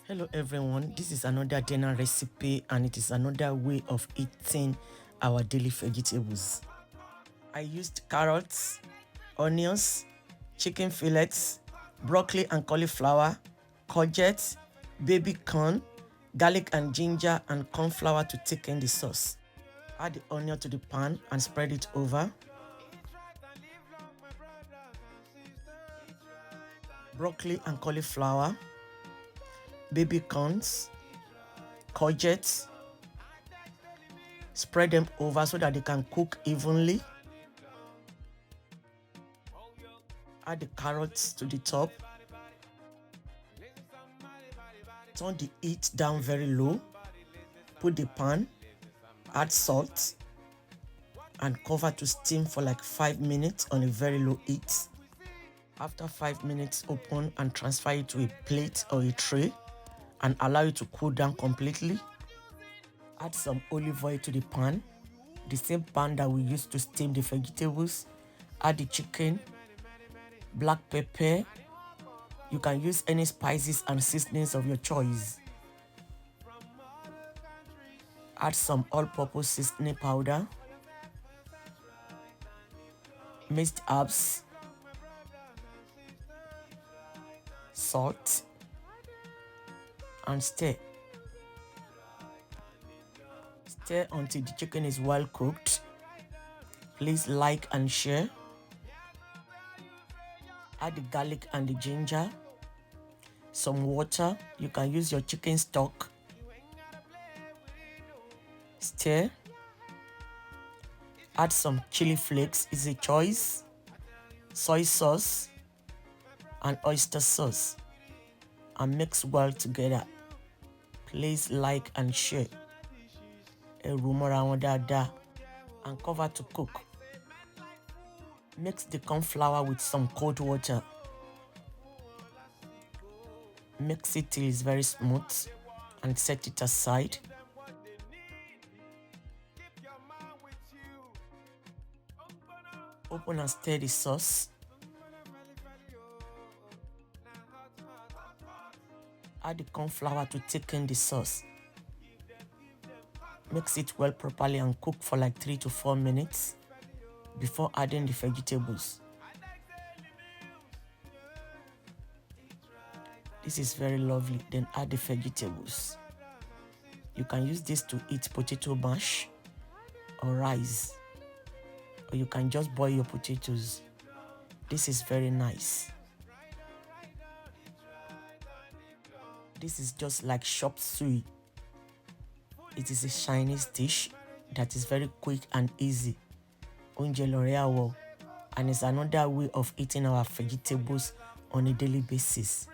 Hello everyone, this is another dinner recipe and it is another way of eating our daily vegetables. I used carrots, onions, chicken fillets, broccoli and cauliflower, courgettes, baby corn, garlic and ginger and corn flour to thicken the sauce. Add the onion to the pan and spread it over. Broccoli and cauliflower, baby corns, courgettes, spread them over so that they can cook evenly. Add the carrots to the top. Turn the heat down very low. Put the pan, add salt, and cover to steam for like 5 minutes on a very low heat. After 5 minutes, open and transfer it to a plate or a tray and allow it to cool down completely. Add some olive oil to the pan, the same pan that we used to steam the vegetables. Add the chicken, black pepper. You can use any spices and seasonings of your choice. Add some all-purpose seasoning powder, minced herbs, salt, and stir. Stir until the chicken is well cooked. Please like and share. Add the garlic and the ginger, some water. You can use your chicken stock. Stir. Add some chili flakes, is a choice, soy sauce, and oyster sauce, and mix well together. Please like and share. And cover to cook. Mix the corn flour with some cold water. Mix it till it's very smooth and set it aside. Open and stir the sauce. Add the corn flour to thicken the sauce. Mix it well properly and cook for like 3 to 4 minutes before adding the vegetables. This is very lovely. Then add the vegetables. You can use this to eat potato mash or rice, or you can just boil your potatoes. This is very nice. This is just like shop suey. It is a Chinese dish that is very quick and easy. And it's another way of eating our vegetables on a daily basis.